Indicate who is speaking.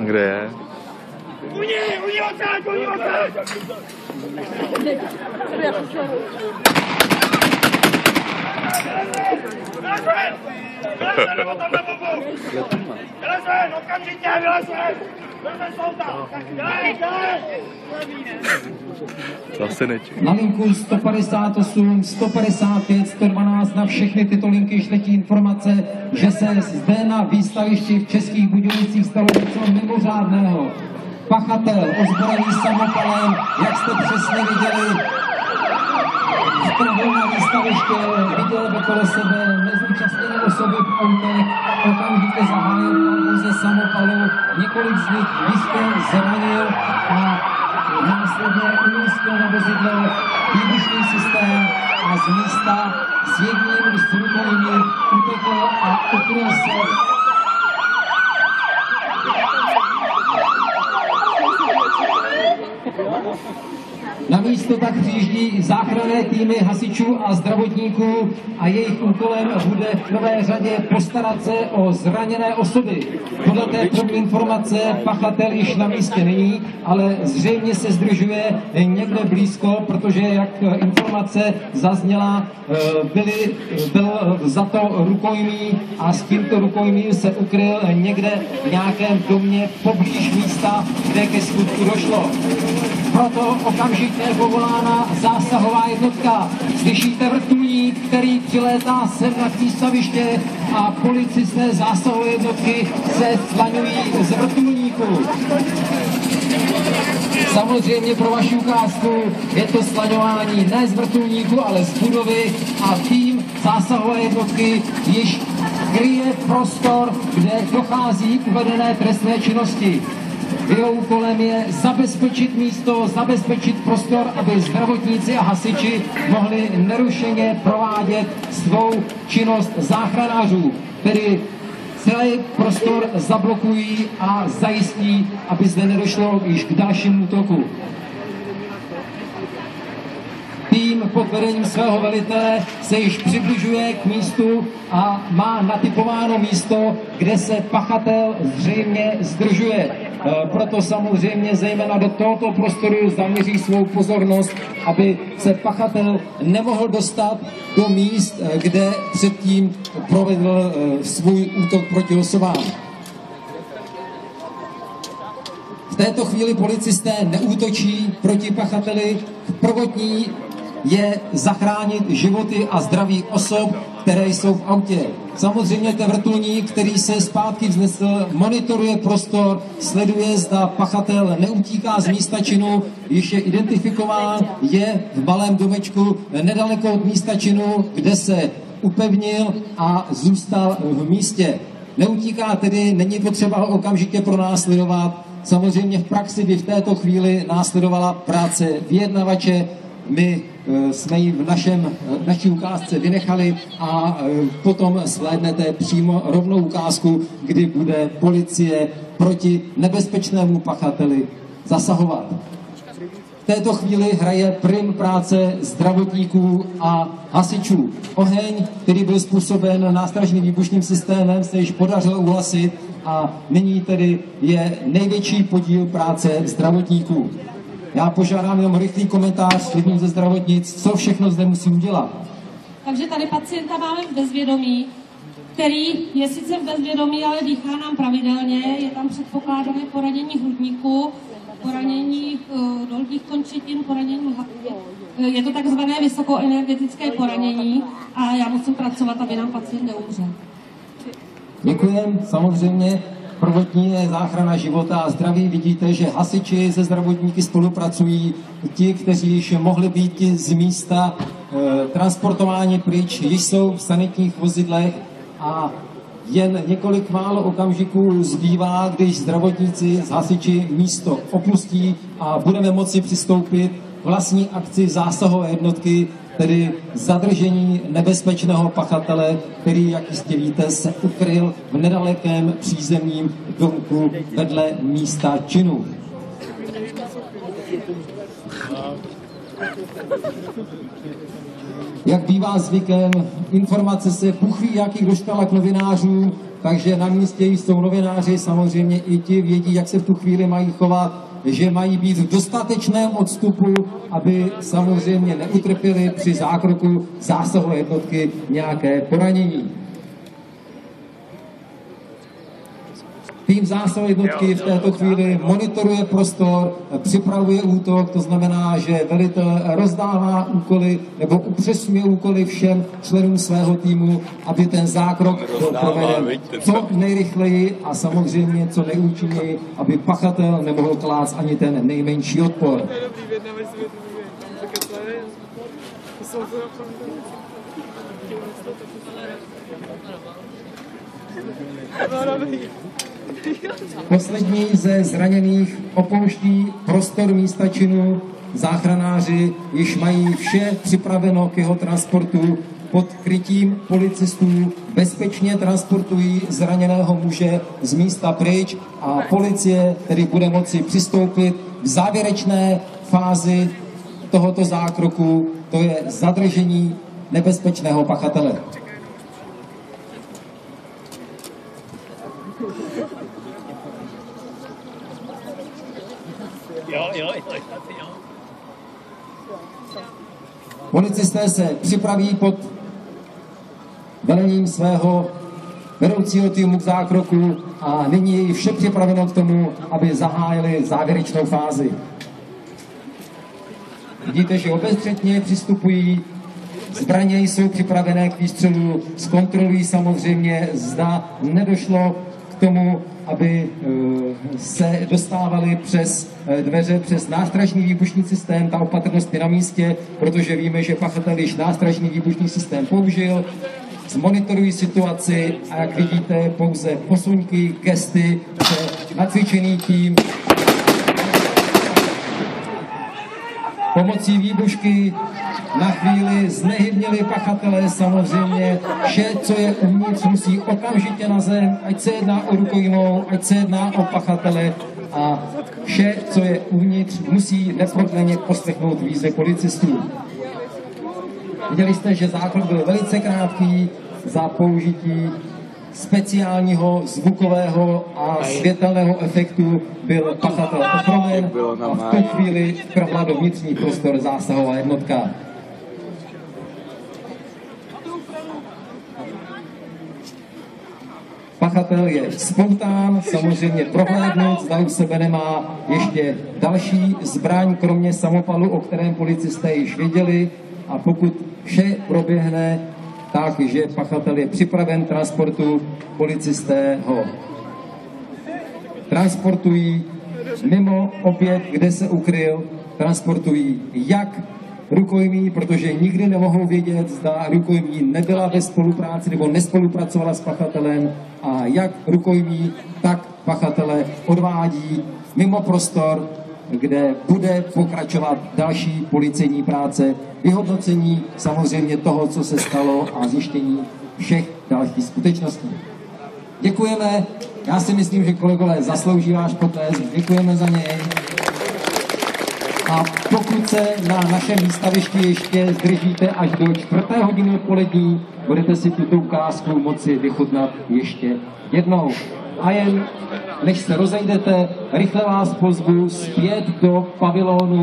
Speaker 1: Kde je?
Speaker 2: Uni odsaď! Vylezven, okamžitě, vylezven!
Speaker 1: Zase nečí.
Speaker 3: Na linku 158, 155, 112 na všechny tyto linky již letí informace, že se zde na výstavišti v Českých Budějovicích stalo něco mimořádného. Pachatel ozbrojený samopalem, jak jste přesně viděli, vtrhl na výstaviště, viděl okolo sebe nezúčastněné osoby v autech, okamžitě zahájil palbu ze samopalu, několik z nich jistě zranil a následně umístil na vozidle výbušný systém a z místa s jedním z rukojmí utekl a ukryl se. Na místo tak přijíždí záchranné týmy hasičů a zdravotníků a jejich úkolem bude v prvé řadě postarat se o zraněné osoby. Podle té první informace pachatel již na místě není, ale zřejmě se zdržuje někde blízko, protože jak informace zazněla, byl za to rukojmí a s tímto rukojmím se ukryl někde v nějakém domě poblíž místa, kde ke skutku došlo. Proto okamžitě je povolána zásahová jednotka. Slyšíte vrtulník, který přilétá sem na výstaviště a policisté zásahové jednotky se slaňují z vrtulníku. Samozřejmě pro vaši ukázku je to slaňování ne z vrtulníku, ale z budovy a tým zásahové jednotky již kryje prostor, kde dochází k uvedené trestné činnosti. Jeho úkolem je zabezpečit místo, zabezpečit prostor, aby zdravotníci a hasiči mohli nerušeně provádět svou činnost záchranářů, tedy celý prostor zablokují a zajistí, aby zde nedošlo již k dalšímu útoku. Tým pod vedením svého velitele se již přibližuje k místu a má natypováno místo, kde se pachatel zřejmě zdržuje. Proto samozřejmě zejména do tohoto prostoru zaměří svou pozornost, aby se pachatel nemohl dostat do míst, kde předtím provedl svůj útok proti osobám. V této chvíli policisté neútočí proti pachateli. Prvotní je zachránit životy a zdraví osob, které jsou v autě. Samozřejmě ten vrtulník, který se zpátky vznesl, monitoruje prostor, sleduje, zda pachatel neutíká z místa činu, již je identifikován, je v malém domečku nedaleko od místa činu, kde se upevnil a zůstal v místě. Neutíká tedy, není potřeba ho okamžitě pronásledovat. Samozřejmě v praxi by v této chvíli následovala práce vyjednavače. My jsme ji v naší ukázce vynechali a potom shlédnete přímo rovnou ukázku, kdy bude policie proti nebezpečnému pachateli zasahovat. V této chvíli hraje prim práce zdravotníků a hasičů. Oheň, který byl způsoben nástražným výbušným systémem, se již podařilo uhasit a nyní tedy je největší podíl práce zdravotníků. Já požádám jenom rychlý komentář lidem ze zdravotnic, co všechno zde musím udělat.
Speaker 4: Takže tady pacienta máme v bezvědomí, který je sice v bezvědomí, ale dýchá nám pravidelně. Je tam předpokládané poranění hrudníku, poranění dolních končetin, poranění hadky. Je to takzvané vysokoenergetické poranění a já musím pracovat, aby nám pacient neumřel.
Speaker 3: Děkujem, samozřejmě. Prvotní je záchrana života a zdraví. Vidíte, že hasiči se zdravotníky spolupracují. Ti, kteří již mohli být z místa transportováni pryč, již jsou v sanitních vozidlech a jen několik málo okamžiků zbývá, když zdravotníci s hasiči místo opustí a budeme moci přistoupit k vlastní akci zásahové jednotky, tedy zadržení nebezpečného pachatele, který, jak jistě víte, se ukryl v nedalekém přízemním domku vedle místa činu. Jak bývá zvykem, informace se buchví, jakých dostala k novinářům, takže na místě jsou novináři, samozřejmě i ti vědí, jak se v tu chvíli mají chovat, že mají být v dostatečném odstupu, aby samozřejmě neutrpěli při zákroku zásahové jednotky nějaké poranění. Tým zásahové jednotky v této chvíli monitoruje prostor, připravuje útok, to znamená, že velitel rozdává úkoly nebo upřesňuje úkoly všem členům svého týmu, aby ten zákrok byl proveden co nejrychleji a samozřejmě co nejúčinněji, aby pachatel nemohl klást ani ten nejmenší odpor. Poslední ze zraněných opouští prostor místa činu. Záchranáři již mají vše připraveno k jeho transportu. Pod krytím policistů bezpečně transportují zraněného muže z místa pryč a policie tedy bude moci přistoupit k závěrečné fázi tohoto zákroku, to je zadržení nebezpečného pachatele. Policisté se připraví pod velením svého vedoucího týmu k zákroku a nyní je vše připraveno k tomu, aby zahájili závěrečnou fázi. Vidíte, že obezřetně přistupují, zbraně jsou připravené k výstřelu, zkontrolují samozřejmě, zda nedošlo k tomu, aby se dostávali přes dveře, přes nástražný výbušný systém. Ta opatrnost je na místě, protože víme, že pachatel již nástražný výbušný systém použil. Zmonitorují situaci a jak vidíte, pouze posuňky, gesty, nacvičený tým pomocí výbušky na chvíli znehybnili pachatele, samozřejmě vše, co je uvnitř, musí okamžitě na zem, ať se jedná o rukojmou, ať se jedná o pachatele a vše, co je uvnitř, musí neprodleně poslechnout výzvy policistů. Viděli jste, že zákrok byl velice krátký za použití speciálního zvukového a světelného efektu byl pachatel ochromen a v tu chvíli vtrhla do vnitřní prostor zásahová jednotka. Pachatel je spoután, samozřejmě prohlédnout, zda u sebe nemá ještě další zbraň, kromě samopalu, o kterém policisté již věděli, a pokud vše proběhne tak, že pachatel je připraven k transportu, policisté ho transportují mimo objekt, kde se ukryl, transportují jak rukojmí, protože nikdy nemohou vědět, zda rukojmí nebyla ve spolupráci nebo nespolupracovala s pachatelem, a jak rukojmí, tak pachatele odvádí mimo prostor, kde bude pokračovat další policejní práce, vyhodnocení samozřejmě toho, co se stalo, a zjištění všech dalších skutečností. Děkujeme, já si myslím, že kolegové zaslouží váš potlesk, děkujeme za něj. A pokud se na našem výstavišti ještě zdržíte až do 4. hodiny odpolední, budete si tuto ukázku moci vychutnat ještě jednou. A jen než se rozejdete, rychle vás pozvu zpět do pavilonu